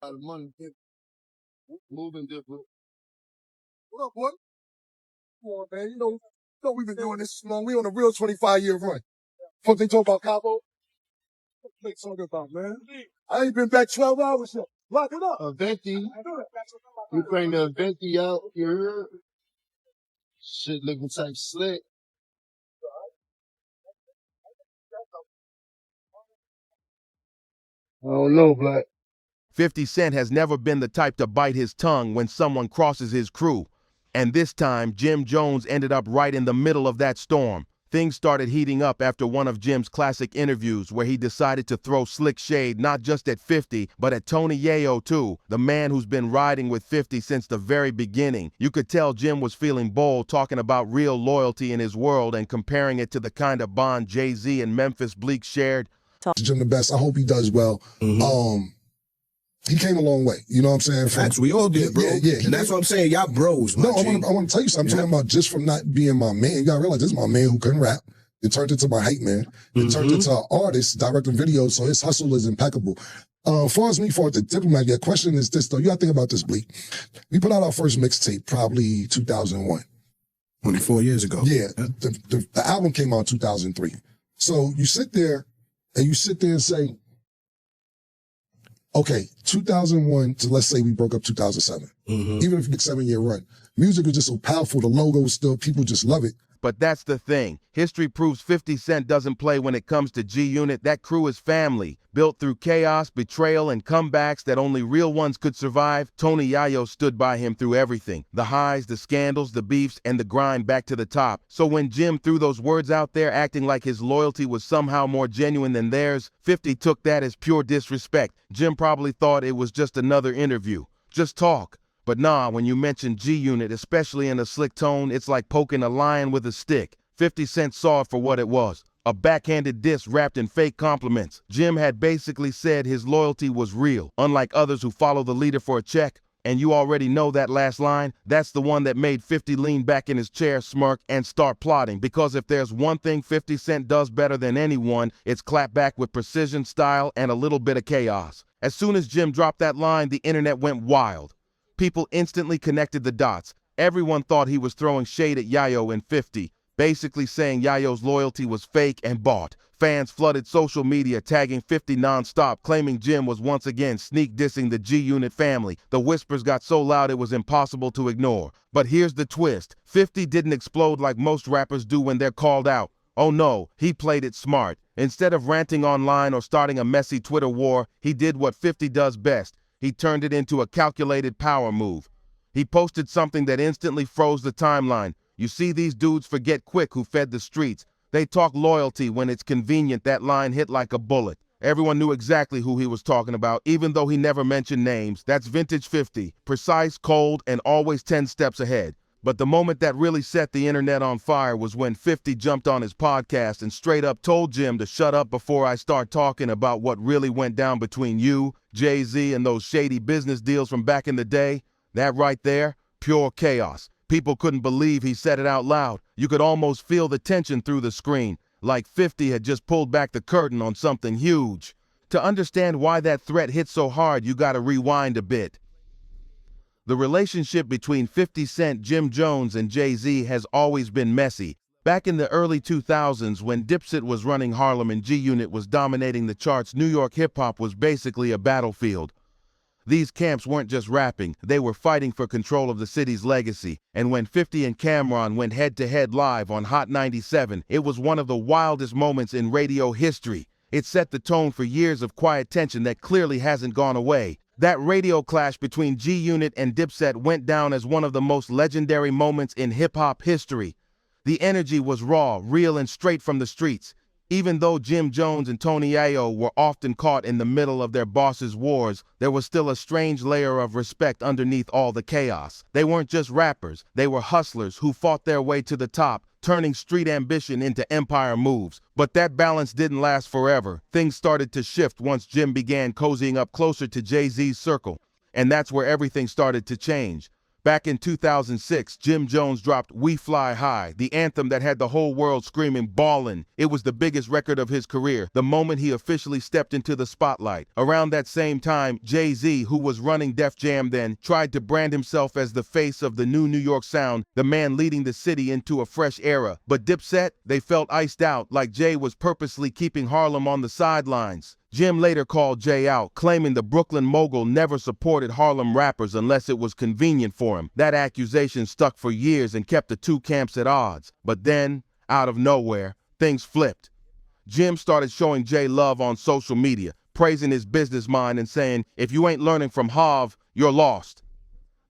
A lot of money, moving different. What up, boy? Come on, man. You know we've been doing this long. We on a real 25-year run. Fuck they talk about Cabo? What they talking about, man? I ain't been back 12 hours yet. Lock it up. A venti. You bring the venti out here. Shit looking type slick. I don't know, Black. 50 Cent has never been the type to bite his tongue when someone crosses his crew. And this time, Jim Jones ended up right in the middle of that storm. Things started heating up after one of Jim's classic interviews where he decided to throw slick shade not just at 50, but at Tony Yayo too, the man who's been riding with 50 since the very beginning. You could tell Jim was feeling bold, talking about real loyalty in his world and comparing it to the kind of bond Jay-Z and Memphis Bleek shared. Jim the best. I hope he does well. He came a long way. You know what I'm saying? Facts, we all did, bro. Yeah. And that's what I'm saying. Y'all bros, my No, G. I want to tell you something. I'm talking about just from not being my man. You got to realize this is my man who couldn't rap. It turned into my hype man. It turned into an artist directing videos, so his hustle is impeccable. As far as the diplomat, your question is this, though. You got to think about this, Bleak. We put out our first mixtape probably 2001. 24 years ago. Yeah, the album came out in 2003. So you sit there and say, okay, 2001 to let's say we broke up 2007. Even if it's a 7-year run, music is just so powerful. The logo is still, people just love it. But that's the thing. History proves 50 Cent doesn't play when it comes to G-Unit. That crew is family, built through chaos, betrayal, and comebacks that only real ones could survive. Tony Yayo stood by him through everything. The highs, the scandals, the beefs, and the grind back to the top. So when Jim threw those words out there acting like his loyalty was somehow more genuine than theirs, 50 took that as pure disrespect. Jim probably thought it was just another interview. Just talk. But nah, when you mention G-Unit, especially in a slick tone, it's like poking a lion with a stick. 50 Cent saw it for what it was. A backhanded diss wrapped in fake compliments. Jim had basically said his loyalty was real, unlike others who follow the leader for a check. And you already know that last line. That's the one that made 50 lean back in his chair, smirk, and start plotting. Because if there's one thing 50 Cent does better than anyone, it's clap back with precision, style, and a little bit of chaos. As soon as Jim dropped that line, the internet went wild. People instantly connected the dots. Everyone thought he was throwing shade at Yayo and 50, basically saying Yayo's loyalty was fake and bought. Fans flooded social media, tagging 50 nonstop, claiming Jim was once again sneak dissing the G-Unit family. The whispers got so loud it was impossible to ignore. But here's the twist. 50 didn't explode like most rappers do when they're called out. Oh no, he played it smart. Instead of ranting online or starting a messy Twitter war, he did what 50 does best. He turned it into a calculated power move. He posted something that instantly froze the timeline. You see, these dudes forget quick who fed the streets. They talk loyalty when it's convenient. That line hit like a bullet. Everyone knew exactly who he was talking about, even though he never mentioned names. That's vintage 50, precise, cold, and always 10 steps ahead. But the moment that really set the internet on fire was when 50 jumped on his podcast and straight up told Jim to shut up before I start talking about what really went down between you, Jay-Z, and those shady business deals from back in the day. That right there, pure chaos. People couldn't believe he said it out loud. You could almost feel the tension through the screen, like 50 had just pulled back the curtain on something huge. To understand why that threat hit so hard, you gotta rewind a bit. The relationship between 50 Cent, Jim Jones, and Jay-Z has always been messy. Back in the early 2000s, when Dipset was running Harlem and G-Unit was dominating the charts, New York hip-hop was basically a battlefield. These camps weren't just rapping, they were fighting for control of the city's legacy. And when 50 and Camron went head-to-head live on Hot 97, it was one of the wildest moments in radio history. It set the tone for years of quiet tension that clearly hasn't gone away. That radio clash between G-Unit and Dipset went down as one of the most legendary moments in hip-hop history. The energy was raw, real, and straight from the streets. Even though Jim Jones and Tony Yayo were often caught in the middle of their bosses' wars, there was still a strange layer of respect underneath all the chaos. They weren't just rappers, they were hustlers who fought their way to the top, turning street ambition into empire moves. But that balance didn't last forever. Things started to shift once Jim began cozying up closer to Jay-Z's circle. And that's where everything started to change. Back in 2006, Jim Jones dropped We Fly High, the anthem that had the whole world screaming ballin'. It was the biggest record of his career, the moment he officially stepped into the spotlight. Around that same time, Jay-Z, who was running Def Jam then, tried to brand himself as the face of the new New York sound, the man leading the city into a fresh era. But Dipset, they felt iced out, like Jay was purposely keeping Harlem on the sidelines. Jim later called Jay out, claiming the Brooklyn mogul never supported Harlem rappers unless it was convenient for him. That accusation stuck for years and kept the two camps at odds. But then, out of nowhere, things flipped. Jim started showing Jay love on social media, praising his business mind and saying, if you ain't learning from Hav, you're lost.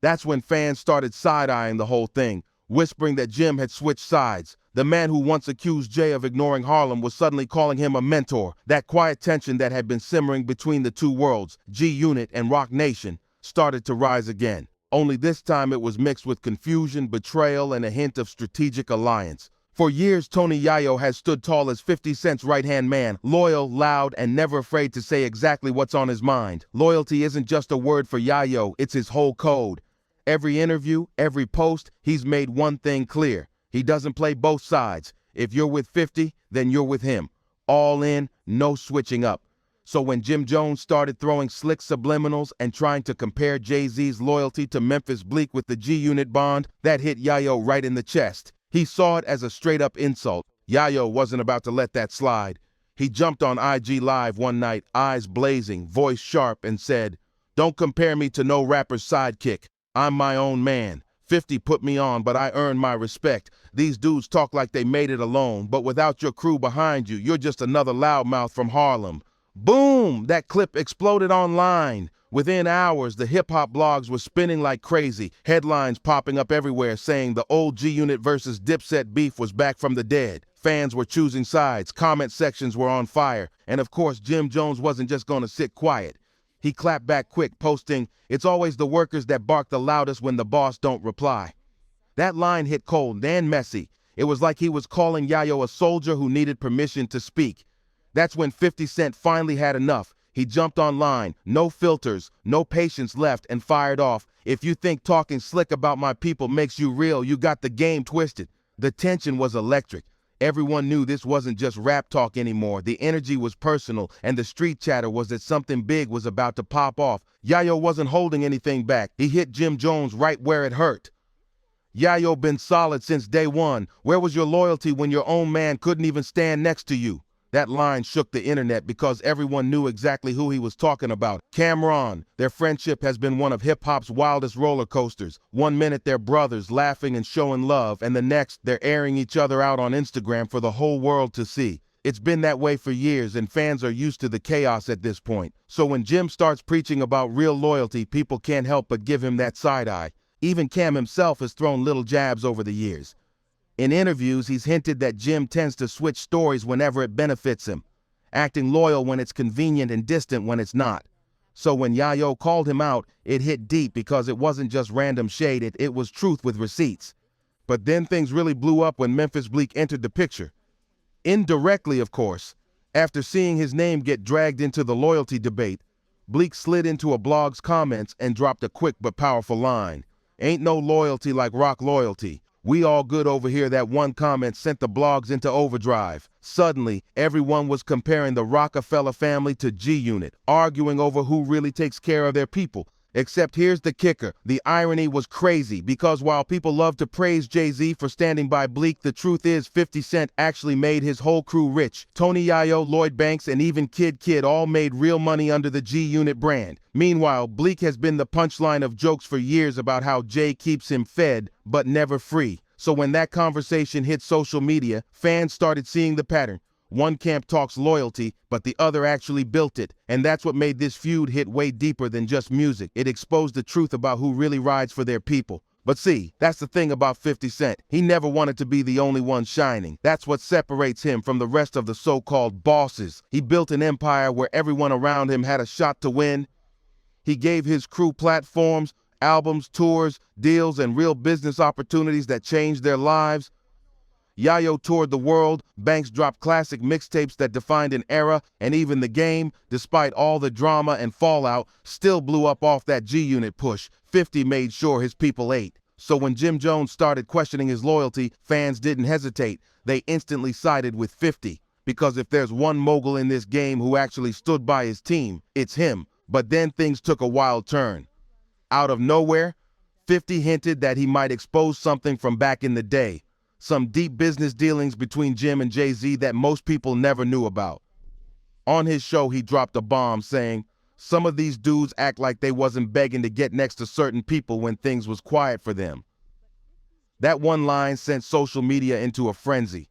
That's when fans started side-eyeing the whole thing, whispering that Jim had switched sides. The man who once accused Jay of ignoring Harlem was suddenly calling him a mentor. That quiet tension that had been simmering between the two worlds, G-Unit and Roc Nation, started to rise again. Only this time it was mixed with confusion, betrayal, and a hint of strategic alliance. For years, Tony Yayo has stood tall as 50 Cent's right-hand man, loyal, loud, and never afraid to say exactly what's on his mind. Loyalty isn't just a word for Yayo, it's his whole code. Every interview, every post, he's made one thing clear. He doesn't play both sides. If you're with 50, then you're with him. All in, no switching up. So when Jim Jones started throwing slick subliminals and trying to compare Jay-Z's loyalty to Memphis Bleek with the G-Unit bond, that hit Yayo right in the chest. He saw it as a straight-up insult. Yayo wasn't about to let that slide. He jumped on IG Live one night, eyes blazing, voice sharp, and said, "Don't compare me to no rapper's sidekick. I'm my own man. 50 put me on, but I earned my respect. These dudes talk like they made it alone, but without your crew behind you, you're just another loudmouth from Harlem." Boom! That clip exploded online. Within hours, the hip-hop blogs were spinning like crazy, headlines popping up everywhere saying the old G-Unit versus Dipset beef was back from the dead. Fans were choosing sides, comment sections were on fire, and of course Jim Jones wasn't just going to sit quiet. He clapped back quick, posting, "It's always the workers that bark the loudest when the boss don't reply." That line hit cold and messy. It was like he was calling Yayo a soldier who needed permission to speak. That's when 50 Cent finally had enough. He jumped online, no filters, no patience left, and fired off. "If you think talking slick about my people makes you real, you got the game twisted." The tension was electric. Everyone knew this wasn't just rap talk anymore. The energy was personal, and the street chatter was that something big was about to pop off. Yayo wasn't holding anything back. He hit Jim Jones right where it hurt. "Yayo been solid since day one. Where was your loyalty when your own man couldn't even stand next to you?" That line shook the internet because everyone knew exactly who he was talking about. Camron. Their friendship has been one of hip-hop's wildest roller coasters. One minute they're brothers, laughing and showing love, and the next they're airing each other out on Instagram for the whole world to see. It's been that way for years, and fans are used to the chaos at this point. So when Jim starts preaching about real loyalty, people can't help but give him that side eye. Even Cam himself has thrown little jabs over the years. In interviews, he's hinted that Jim tends to switch stories whenever it benefits him, acting loyal when it's convenient and distant when it's not. So when Yayo called him out, it hit deep because it wasn't just random shade, it was truth with receipts. But then things really blew up when Memphis Bleek entered the picture. Indirectly, of course. After seeing his name get dragged into the loyalty debate, Bleek slid into a blog's comments and dropped a quick but powerful line. "Ain't no loyalty like Roc loyalty. We all good over here." That one comment sent the blogs into overdrive. Suddenly, everyone was comparing the Rockefeller family to G-Unit, arguing over who really takes care of their people. Except here's the kicker. The irony was crazy because while people love to praise Jay-Z for standing by Bleek, the truth is 50 Cent actually made his whole crew rich. Tony Yayo, Lloyd Banks, and even Kid all made real money under the G-Unit brand. Meanwhile, Bleek has been the punchline of jokes for years about how Jay keeps him fed, but never free. So when that conversation hit social media, fans started seeing the pattern. One camp talks loyalty, but the other actually built it. And that's what made this feud hit way deeper than just music. It exposed the truth about who really rides for their people. But see, that's the thing about 50 Cent. He never wanted to be the only one shining. That's what separates him from the rest of the so-called bosses. He built an empire where everyone around him had a shot to win. He gave his crew platforms, albums, tours, deals, and real business opportunities that changed their lives. Yayo toured the world, Banks dropped classic mixtapes that defined an era, and even the game, despite all the drama and fallout, still blew up off that G-Unit push. 50 made sure his people ate. So when Jim Jones started questioning his loyalty, fans didn't hesitate. They instantly sided with 50. Because if there's one mogul in this game who actually stood by his team, it's him. But then things took a wild turn. Out of nowhere, 50 hinted that he might expose something from back in the day. Some deep business dealings between Jim and Jay-Z that most people never knew about. On his show, he dropped a bomb saying, "Some of these dudes act like they wasn't begging to get next to certain people when things was quiet for them." That one line sent social media into a frenzy.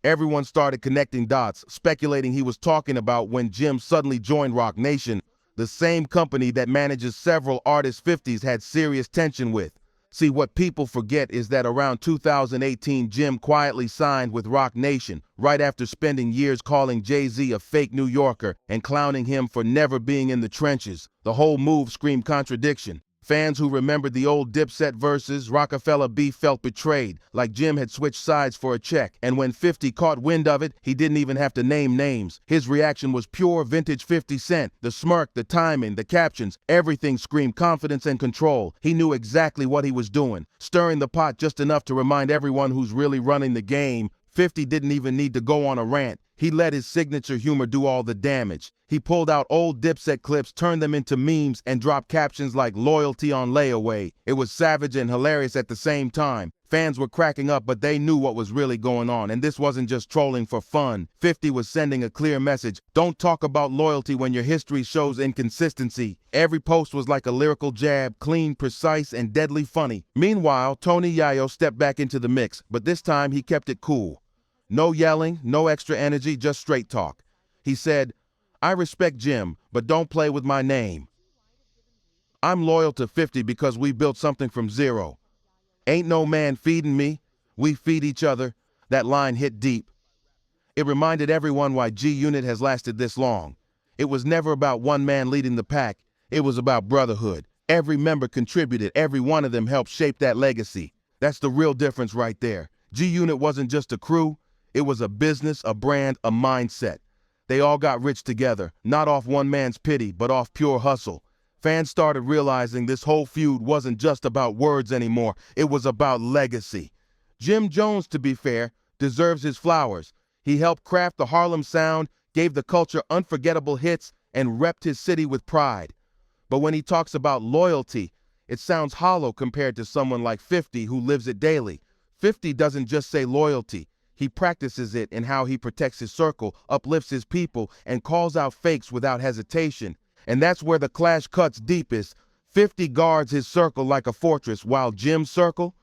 Everyone started connecting dots, speculating he was talking about when Jim suddenly joined Roc Nation, the same company that manages several artists 50s had serious tension with. See, what people forget is that around 2018, Jim quietly signed with Roc Nation, right after spending years calling Jay-Z a fake New Yorker and clowning him for never being in the trenches. The whole move screamed contradiction. Fans who remembered the old Dipset verses, Rockefeller beef felt betrayed, like Jim had switched sides for a check. And when 50 caught wind of it, he didn't even have to name names. His reaction was pure vintage 50 Cent. The smirk, the timing, the captions, everything screamed confidence and control. He knew exactly what he was doing, stirring the pot just enough to remind everyone who's really running the game. 50 didn't even need to go on a rant. He let his signature humor do all the damage. He pulled out old Dipset clips, turned them into memes, and dropped captions like "loyalty on layaway." It was savage and hilarious at the same time. Fans were cracking up, but they knew what was really going on, and this wasn't just trolling for fun. 50 was sending a clear message. Don't talk about loyalty when your history shows inconsistency. Every post was like a lyrical jab, clean, precise, and deadly funny. Meanwhile, Tony Yayo stepped back into the mix, but this time he kept it cool. No yelling, no extra energy, just straight talk. He said, "I respect Jim, but don't play with my name. I'm loyal to 50 because we built something from zero. Ain't no man feeding me. We feed each other." That line hit deep. It reminded everyone why G-Unit has lasted this long. It was never about one man leading the pack. It was about brotherhood. Every member contributed. Every one of them helped shape that legacy. That's the real difference right there. G-Unit wasn't just a crew. It was a business, a brand, a mindset. They all got rich together, not off one man's pity, but off pure hustle. Fans started realizing this whole feud wasn't just about words anymore. It was about legacy. Jim Jones, to be fair, deserves his flowers. He helped craft the Harlem sound, gave the culture unforgettable hits, and repped his city with pride. But when he talks about loyalty, it sounds hollow compared to someone like 50 who lives it daily. 50 doesn't just say loyalty. He practices it in how he protects his circle, uplifts his people, and calls out fakes without hesitation. And that's where the clash cuts deepest. 50 guards his circle like a fortress, while Jim's circle,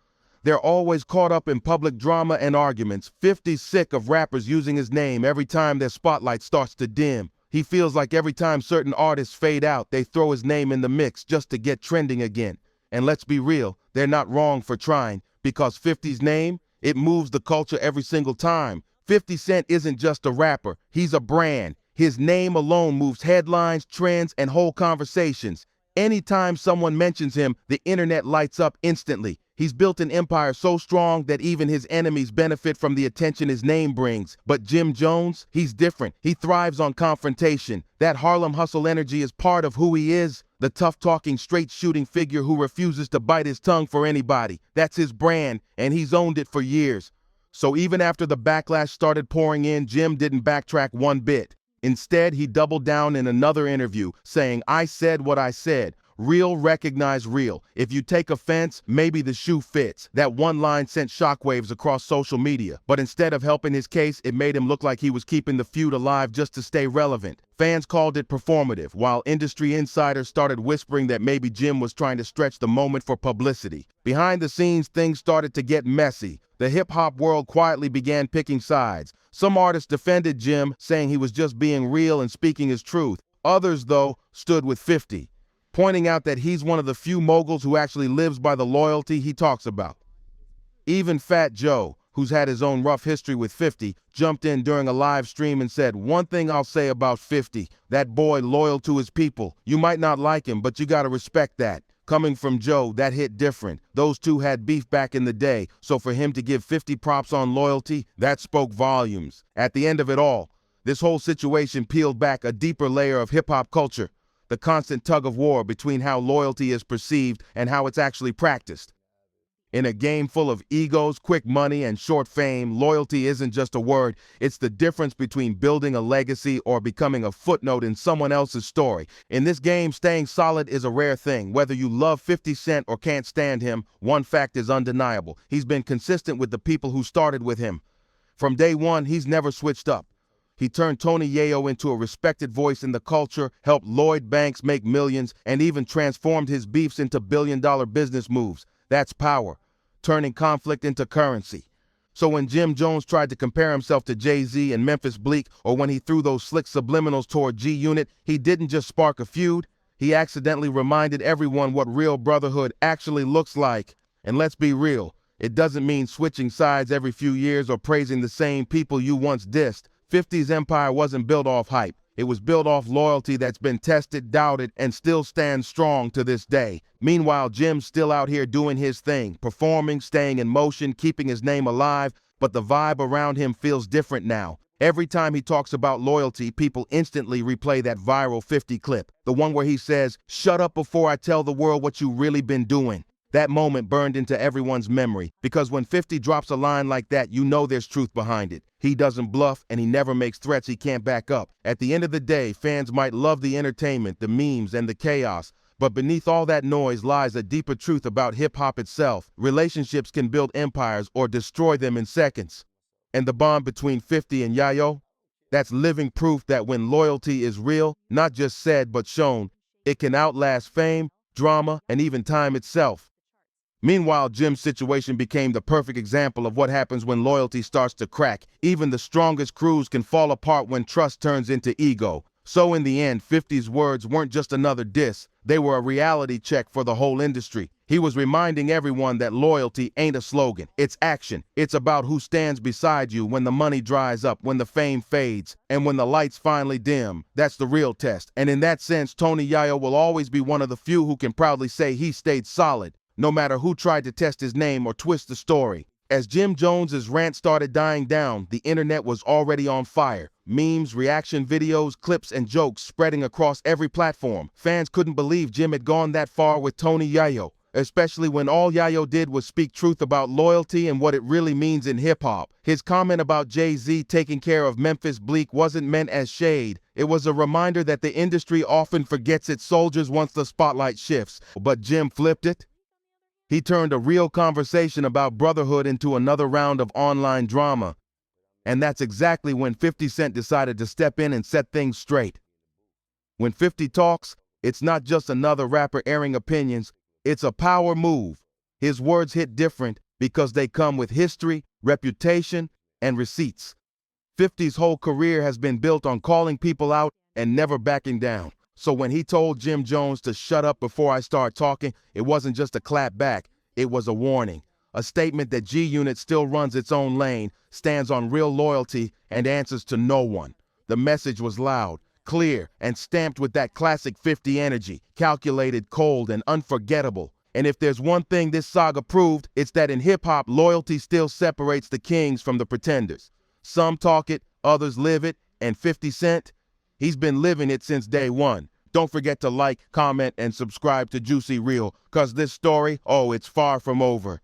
they're always caught up in public drama and arguments. 50's sick of rappers using his name every time their spotlight starts to dim. He feels like every time certain artists fade out, they throw his name in the mix just to get trending again. And let's be real, they're not wrong for trying, because 50's name, it moves the culture every single time. 50 Cent isn't just a rapper, he's a brand. His name alone moves headlines, trends, and whole conversations. Anytime someone mentions him, the internet lights up instantly. He's built an empire so strong that even his enemies benefit from the attention his name brings. But Jim Jones, he's different. He thrives on confrontation. That Harlem hustle energy is part of who he is. The tough-talking, straight-shooting figure who refuses to bite his tongue for anybody. That's his brand, and he's owned it for years. So even after the backlash started pouring in, Jim didn't backtrack one bit. Instead, he doubled down in another interview, saying, "I said what I said. Real recognize real. If you take offense, maybe the shoe fits." That one line sent shockwaves across social media, but instead of helping his case, it made him look like he was keeping the feud alive just to stay relevant. Fans called it performative, while industry insiders started whispering that maybe Jim was trying to stretch the moment for publicity. Behind the scenes, things started to get messy. The hip-hop world quietly began picking sides. Some artists defended Jim, saying he was just being real and speaking his truth. Others, though, stood with 50. Pointing out that he's one of the few moguls who actually lives by the loyalty he talks about. Even Fat Joe, who's had his own rough history with 50, jumped in during a live stream and said, "One thing I'll say about 50, that boy loyal to his people. You might not like him, but you gotta respect that." Coming from Joe, that hit different. Those two had beef back in the day, so for him to give 50 props on loyalty, that spoke volumes. At the end of it all, this whole situation peeled back a deeper layer of hip-hop culture, the constant tug of war between how loyalty is perceived and how it's actually practiced. In a game full of egos, quick money, and short fame, loyalty isn't just a word, it's the difference between building a legacy or becoming a footnote in someone else's story. In this game, staying solid is a rare thing. Whether you love 50 Cent or can't stand him, one fact is undeniable. He's been consistent with the people who started with him. From day one, he's never switched up. He turned Tony Yayo into a respected voice in the culture, helped Lloyd Banks make millions, and even transformed his beefs into billion-dollar business moves. That's power, turning conflict into currency. So when Jim Jones tried to compare himself to Jay-Z and Memphis Bleek, or when he threw those slick subliminals toward G-Unit, he didn't just spark a feud, he accidentally reminded everyone what real brotherhood actually looks like. And let's be real, it doesn't mean switching sides every few years or praising the same people you once dissed. 50's empire wasn't built off hype. It was built off loyalty that's been tested, doubted, and still stands strong to this day. Meanwhile, Jim's still out here doing his thing, performing, staying in motion, keeping his name alive, but the vibe around him feels different now. Every time he talks about loyalty, people instantly replay that viral 50 clip, the one where he says, "Shut up before I tell the world what you really been doing." That moment burned into everyone's memory, because when 50 drops a line like that, you know there's truth behind it. He doesn't bluff, and he never makes threats he can't back up. At the end of the day, fans might love the entertainment, the memes, and the chaos, but beneath all that noise lies a deeper truth about hip-hop itself. Relationships can build empires or destroy them in seconds. And the bond between 50 and Yayo? That's living proof that when loyalty is real, not just said but shown, it can outlast fame, drama, and even time itself. Meanwhile, Jim's situation became the perfect example of what happens when loyalty starts to crack. Even the strongest crews can fall apart when trust turns into ego. So in the end, 50's words weren't just another diss, they were a reality check for the whole industry. He was reminding everyone that loyalty ain't a slogan, it's action. It's about who stands beside you when the money dries up, when the fame fades, and when the lights finally dim. That's the real test. And in that sense, Tony Yayo will always be one of the few who can proudly say he stayed solid, no matter who tried to test his name or twist the story. As Jim Jones's rant started dying down, the internet was already on fire. Memes, reaction videos, clips, and jokes spreading across every platform. Fans couldn't believe Jim had gone that far with Tony Yayo, especially when all Yayo did was speak truth about loyalty and what it really means in hip-hop. His comment about Jay-Z taking care of Memphis Bleek wasn't meant as shade. It was a reminder that the industry often forgets its soldiers once the spotlight shifts. But Jim flipped it. He turned a real conversation about brotherhood into another round of online drama. And that's exactly when 50 Cent decided to step in and set things straight. When 50 talks, it's not just another rapper airing opinions, it's a power move. His words hit different because they come with history, reputation, and receipts. 50's whole career has been built on calling people out and never backing down. So when he told Jim Jones to shut up before I start talking, it wasn't just a clap back, it was a warning. A statement that G-Unit still runs its own lane, stands on real loyalty, and answers to no one. The message was loud, clear, and stamped with that classic 50 energy, calculated, cold, and unforgettable. And if there's one thing this saga proved, it's that in hip-hop, loyalty still separates the kings from the pretenders. Some talk it, others live it, and 50 Cent, he's been living it since day one. Don't forget to like, comment, and subscribe to Juicy Real, cause this story, oh, it's far from over.